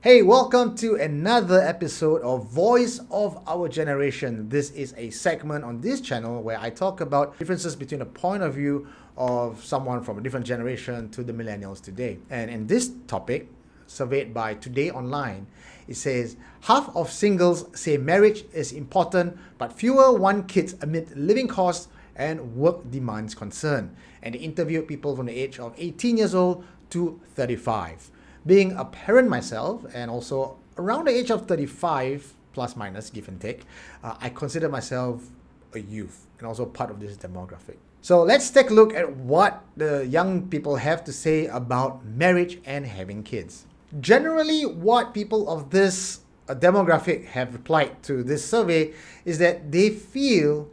Hey, welcome to another episode of Voice of Our Generation. This is a segment on this channel where I talk about differences between the point of view of someone from a different generation to the millennials today. And in this topic, surveyed by Today Online, it says half of singles say marriage is important, but fewer want kids amid living costs and work demands concern. And they interviewed people from the age of 18 years old to 35. Being a parent myself and also around the age of 35 plus minus give and take, I consider myself a youth and also part of this demographic. So let's take a look at what the young people have to say about marriage and having kids. Generally, what people of this demographic have replied to this survey is that they feel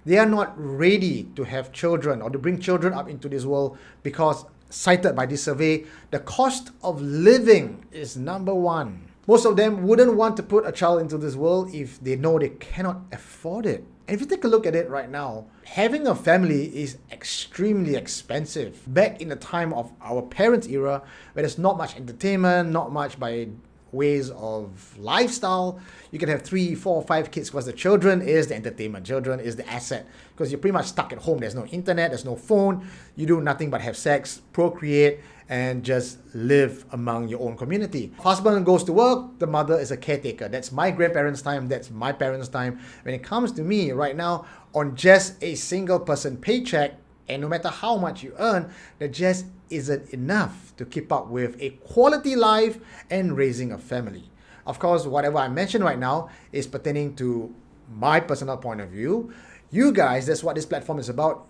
they are not ready to have children or to bring children up into this world because, cited by this survey, the cost of living is number one. Most of them wouldn't want to put a child into this world if they know they cannot afford it. And if you take a look at it right now, having a family is extremely expensive. Back in the time of our parents' era, where there's not much entertainment, not much by ways of lifestyle, you can have 3, 4, 5 kids because the children is the entertainment, children is the asset, because you're pretty much stuck at home. There's no internet, there's no phone, you do nothing but have sex, procreate, and just live among your own community. Husband goes to work, the mother is a caretaker. That's my grandparents' time, that's my parents' time. When it comes to me right now, on just a single person paycheck, and no matter how much you earn, there just isn't enough to keep up with a quality life and raising a family. Of course, whatever I mentioned right now is pertaining to my personal point of view. You guys, that's what this platform is about.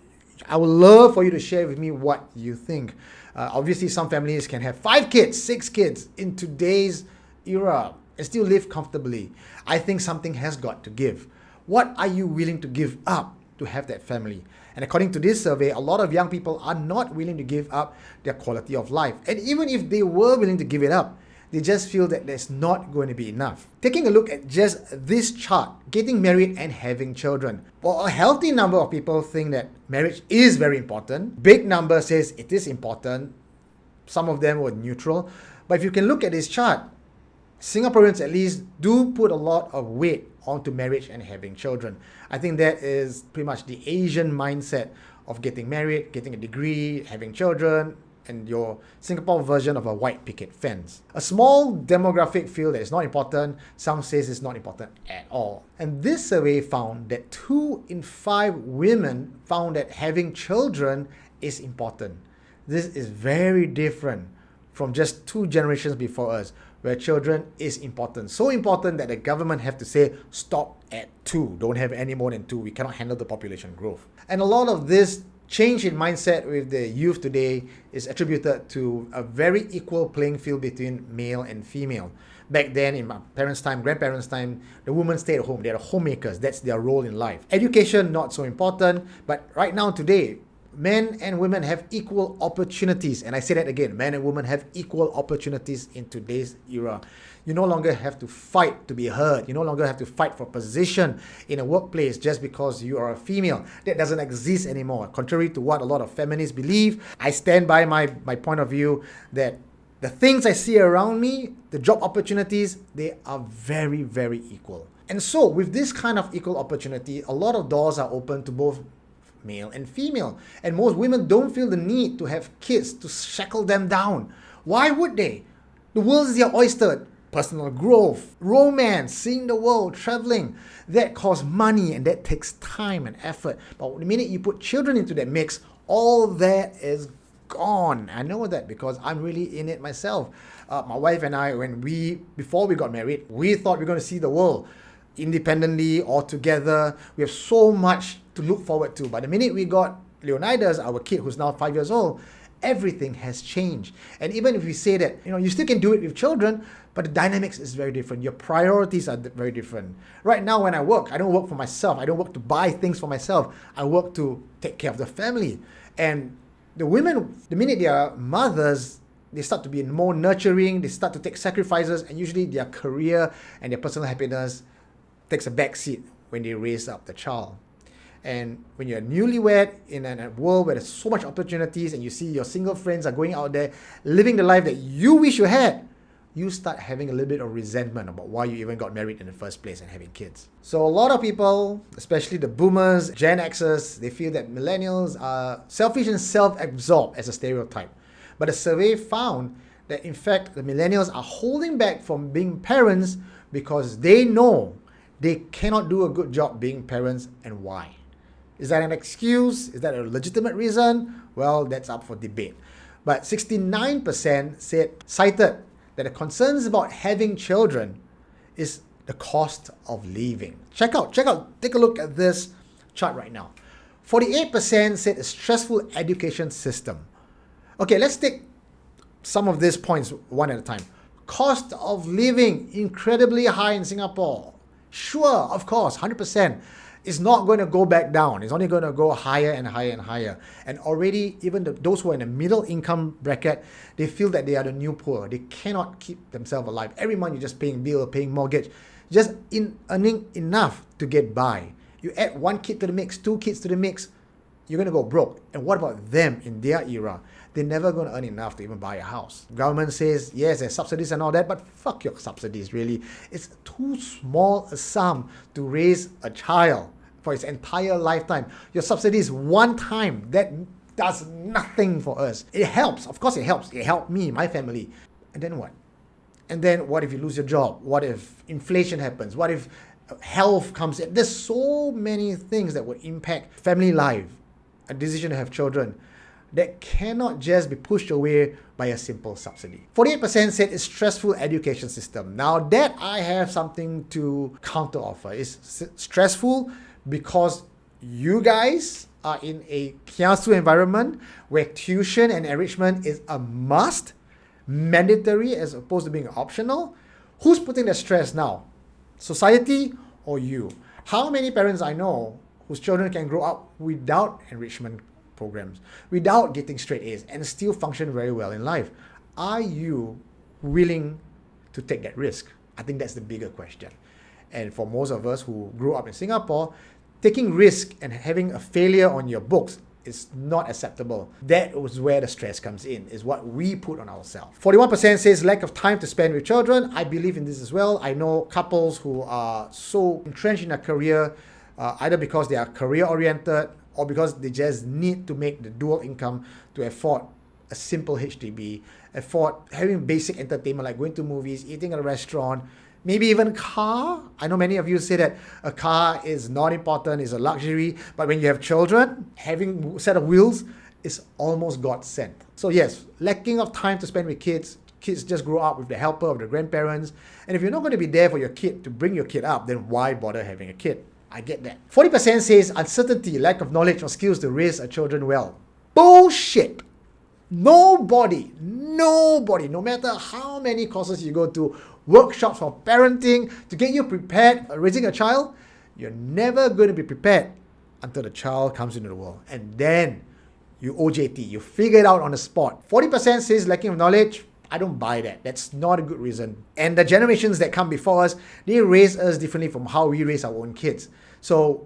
I would love for you to share with me what you think. Obviously, some families can have 5 kids, 6 kids in today's era and still live comfortably. I think something has got to give. What are you willing to give up to have that family? And according to this survey, a lot of young people are not willing to give up their quality of life. And even if they were willing to give it up, they just feel that there's not going to be enough. Taking a look at just this chart, getting married and having children. Well, a healthy number of people think that marriage is very important. Big number says it is important. Some of them were neutral. But if you can look at this chart, Singaporeans at least do put a lot of weight onto marriage and having children. I think that is pretty much the Asian mindset of getting married, getting a degree, having children, and your Singapore version of a white picket fence. A small demographic feel that it's not important, some says it's not important at all. And this survey found that 2 in 5 women found that having children is important. This is very different from just 2 generations before us, where children is important. So important that the government have to say, stop at 2. Don't have any more than 2. We cannot handle the population growth. And a lot of this change in mindset with the youth today is attributed to a very equal playing field between male and female. Back then, in my parents' time, grandparents' time, the women stayed at home. They're homemakers. That's their role in life. Education, not so important. But right now, today, men and women have equal opportunities. And I say that again, men and women have equal opportunities in today's era. You no longer have to fight to be heard. You no longer have to fight for position in a workplace just because you are a female. That doesn't exist anymore. Contrary to what a lot of feminists believe, I stand by my point of view that the things I see around me, the job opportunities, they are very, very equal. And so with this kind of equal opportunity, a lot of doors are open to both male and female. And most women don't feel the need to have kids to shackle them down. Why would they? The world is their oyster. Personal growth, romance, seeing the world, traveling, that costs money and that takes time and effort. But the minute you put children into that mix, all that is gone. I know that because I'm really in it myself. My wife and I, before we got married, we thought we were going to see the world independently or together. We have so much to look forward to. But the minute we got Leonidas, our kid who's now 5 years old, everything has changed. And even if we say that, you still can do it with children, but the dynamics is very different. Your priorities are very different. Right now when I work, I don't work for myself. I don't work to buy things for myself. I work to take care of the family. And the women, the minute they are mothers, they start to be more nurturing, they start to take sacrifices, and usually their career and their personal happiness takes a back seat when they raise up the child. And when you're newlywed in a world where there's so much opportunities and you see your single friends are going out there living the life that you wish you had, you start having a little bit of resentment about why you even got married in the first place and having kids. So a lot of people, especially the boomers, Gen Xers, they feel that millennials are selfish and self-absorbed as a stereotype. But a survey found that in fact the millennials are holding back from being parents because they know they cannot do a good job being parents, and why. Is that an excuse? Is that a legitimate reason? Well, that's up for debate. But 69% cited that the concerns about having children is the cost of living. Check out, take a look at this chart right now. 48% said a stressful education system. Okay, let's take some of these points one at a time. Cost of living, incredibly high in Singapore. Sure, of course, 100%. It's not going to go back down. It's only going to go higher and higher and higher. And already, even those who are in the middle income bracket, they feel that they are the new poor. They cannot keep themselves alive. Every month you're just paying bill, paying mortgage, just earning enough to get by. You add one kid to the mix, two kids to the mix, you're going to go broke. And what about them in their era? They're never going to earn enough to even buy a house. Government says, yes, there's subsidies and all that, but fuck your subsidies, really. It's too small a sum to raise a child for its entire lifetime. Your subsidy is one time. That does nothing for us. It helps. Of course it helps. It helped me, my family. And then what? And then what if you lose your job? What if inflation happens? What if health comes in? There's so many things that would impact family life, a decision to have children, that cannot just be pushed away by a simple subsidy. 48% said it's stressful education system. Now that I have something to counter offer. It's stressful because you guys are in a kiasu environment where tuition and enrichment is a must, mandatory as opposed to being optional. Who's putting the stress now? Society or you? How many parents I know whose children can grow up without enrichment programs, without getting straight A's and still function very well in life? Are you willing to take that risk? I think that's the bigger question. And for most of us who grew up in Singapore, taking risk and having a failure on your books is not acceptable. That was where the stress comes in, is what we put on ourselves. 41% says lack of time to spend with children. I believe in this as well. I know couples who are so entrenched in a career, either because they are career-oriented or because they just need to make the dual income to afford a simple HDB, afford having basic entertainment like going to movies, eating at a restaurant, maybe even a car. I know many of you say that a car is not important, it's a luxury, but when you have children, having a set of wheels is almost godsend. So yes, lacking of time to spend with kids just grow up with the helper of the grandparents. And if you're not going to be there for your kid to bring your kid up, then why bother having a kid? I get that. 40% says uncertainty, lack of knowledge or skills to raise a children well. Bullshit. Nobody, no matter how many courses you go to, workshops for parenting, to get you prepared for raising a child, you're never going to be prepared until the child comes into the world. And then you OJT, you figure it out on the spot. 40% says lacking of knowledge. I don't buy that. That's not a good reason. And the generations that come before us, they raise us differently from how we raise our own kids. So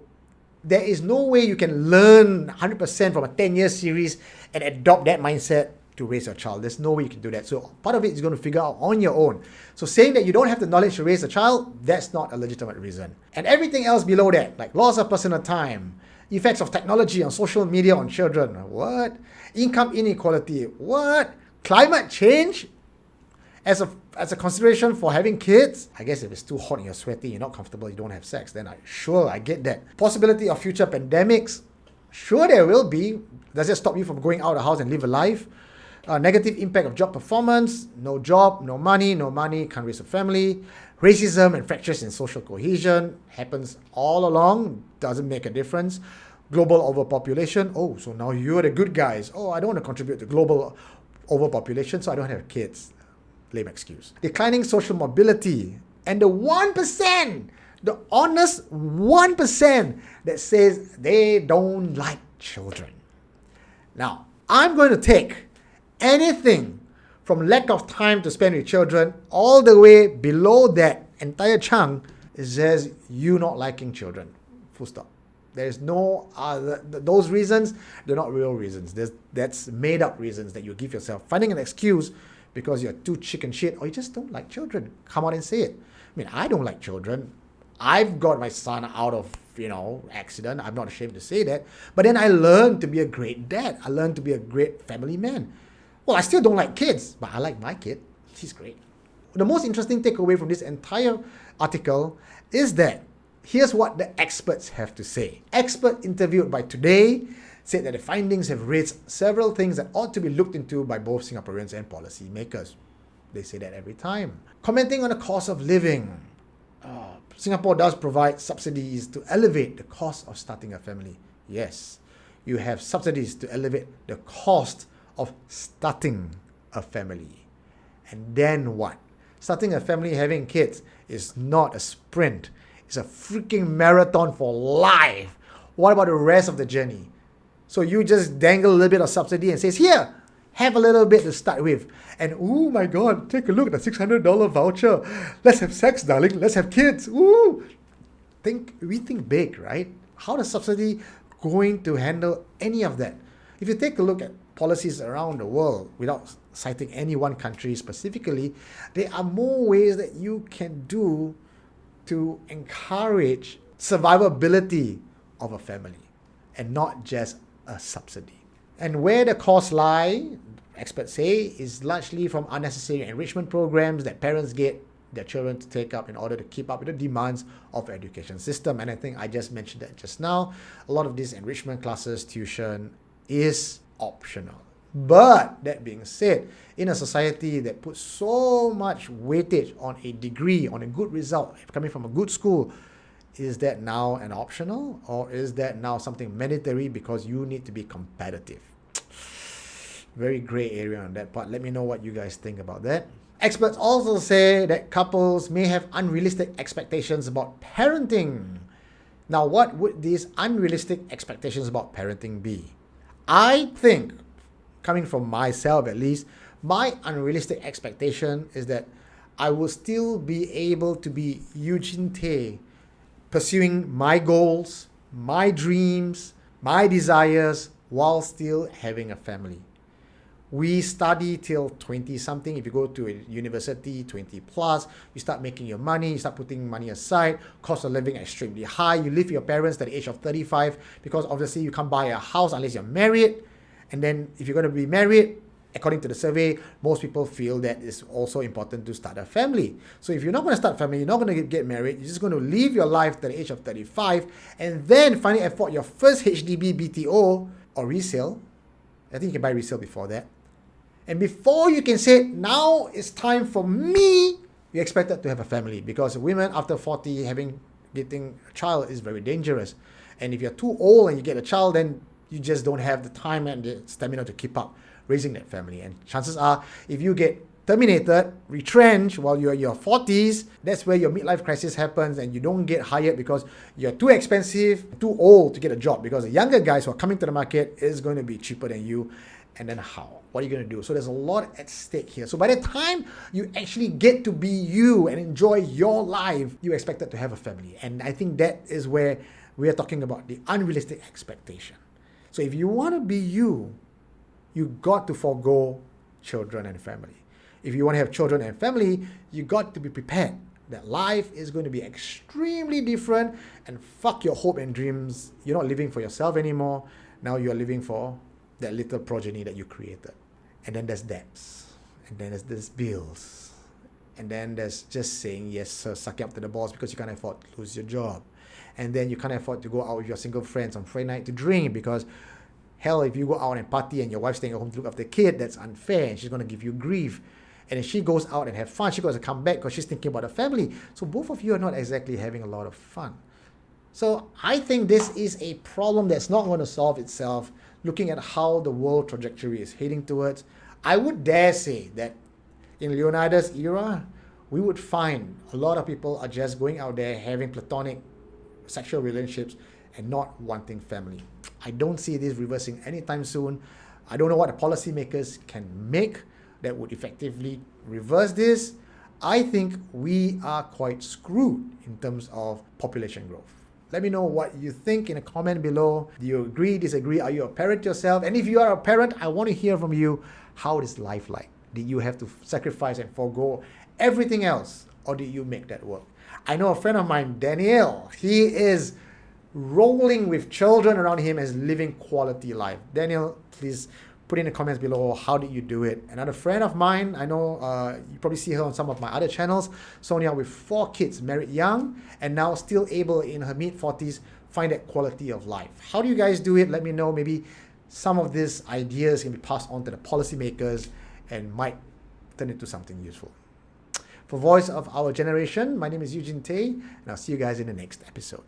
there is no way you can learn 100% from a 10-year series and adopt that mindset to raise your child. There's no way you can do that. So part of it is going to figure out on your own. So saying that you don't have the knowledge to raise a child, that's not a legitimate reason. And everything else below that, like loss of personal time, effects of technology on social media on children, what? Income inequality, what? Climate change as a consideration for having kids? I guess if it's too hot and you're sweaty, you're not comfortable, you don't have sex, then I get that. Possibility of future pandemics? Sure, there will be. Does it stop you from going out of the house and live a life? Negative impact of job performance, no job, no money, can't raise a family. Racism and fractures in social cohesion happens all along, doesn't make a difference. Global overpopulation, oh, so now you're the good guys. Oh, I don't want to contribute to global overpopulation, so I don't have kids. Lame excuse. Declining social mobility. And the 1%, the honest 1% that says they don't like children. Now, I'm going to take anything from lack of time to spend with children all the way below that entire chunk is just you not liking children. Full stop. There's no other, those reasons, they're not real reasons. That's made up reasons that you give yourself, finding an excuse because you're too chicken shit or you just don't like children. Come out and say it. I mean, I don't like children. I've got my son out of, accident. I'm not ashamed to say that. But then I learned to be a great dad. I learned to be a great family man. Well, I still don't like kids, but I like my kid. She's great. The most interesting takeaway from this entire article is that here's what the experts have to say. Expert interviewed by Today said that the findings have raised several things that ought to be looked into by both Singaporeans and policymakers. They say that every time. Commenting on the cost of living. Singapore does provide subsidies to elevate the cost of starting a family. Yes, you have subsidies to elevate the cost of starting a family. And then what? Starting a family, having kids is not a sprint. It's a freaking marathon for life. What about the rest of the journey? So you just dangle a little bit of subsidy and says, here, have a little bit to start with. And oh my God, take a look at the $600 voucher. Let's have sex, darling. Let's have kids. Ooh. We think big, right? How is subsidy going to handle any of that? If you take a look at policies around the world, without citing any one country specifically, there are more ways that you can do to encourage survivability of a family and not just a subsidy. And where the costs lie, experts say, is largely from unnecessary enrichment programs that parents get their children to take up in order to keep up with the demands of the education system. And I think I just mentioned that just now. A lot of these enrichment classes, tuition is optional. But that being said, in a society that puts so much weightage on a degree, on a good result, coming from a good school, is that now an optional, or is that now something mandatory because you need to be competitive? Very gray area on that part. Let me know what you guys think about that. Experts also say that couples may have unrealistic expectations about parenting. Now, what would these unrealistic expectations about parenting be? I think, coming from myself at least, my unrealistic expectation is that I will still be able to be Eugene Tay, pursuing my goals, my dreams, my desires, while still having a family. We study till 20-something. If you go to a university, 20 plus, you start making your money, you start putting money aside, cost of living extremely high. You live with your parents at the age of 35 because obviously you can't buy a house unless you're married. And then if you're going to be married, according to the survey, most people feel that it's also important to start a family. So if you're not going to start a family, you're not going to get married, you're just going to live your life to the age of 35 and then finally afford your first HDB, BTO or resale. I think you can buy resale before that. And before you can say, now it's time for me, you're expected to have a family, because women after 40 getting a child is very dangerous. And if you're too old and you get a child, then you just don't have the time and the stamina to keep up raising that family. And chances are, if you get terminated, retrenched while you're in your 40s, that's where your midlife crisis happens and you don't get hired because you're too expensive, too old to get a job, because the younger guys who are coming to the market is going to be cheaper than you. And then how? What are you going to do? So there's a lot at stake here. So by the time you actually get to be you and enjoy your life, you're expected to have a family. And I think that is where we are talking about the unrealistic expectation. So if you want to be you, you got to forego children and family. If you want to have children and family, you got to be prepared that life is going to be extremely different, and fuck your hope and dreams. You're not living for yourself anymore. Now you're living for that little progeny that you created. And then there's debts. And then there's bills. And then there's just saying, yes, sir, suck it up to the boss because you can't afford to lose your job. And then you can't afford to go out with your single friends on Friday night to drink because, hell, if you go out and party and your wife's staying at home to look after the kid, that's unfair and she's going to give you grief. And if she goes out and have fun, she goes to come back because she's thinking about the family. So both of you are not exactly having a lot of fun. So I think this is a problem that's not going to solve itself, looking at how the world trajectory is heading towards. I would dare say that in Leonardo's era, we would find a lot of people are just going out there having platonic sexual relationships and not wanting family. I don't see this reversing anytime soon. I don't know what the policymakers can make that would effectively reverse this. I think we are quite screwed in terms of population growth. Let me know what you think in a comment below. Do you agree, disagree? Are you a parent yourself? And if you are a parent, I want to hear from you. How is life like? Did you have to sacrifice and forego everything else, or did you make that work? I know a friend of mine, Daniel, he is rolling with children around him as living quality life. Daniel, please put in the comments below, how did you do it? Another friend of mine, I know you probably see her on some of my other channels, Sonia, with 4 kids, married young, and now still able in her mid-40s find that quality of life. How do you guys do it? Let me know. Maybe some of these ideas can be passed on to the policymakers and might turn into something useful. For Voice of Our Generation, my name is Eugene Tay, and I'll see you guys in the next episode.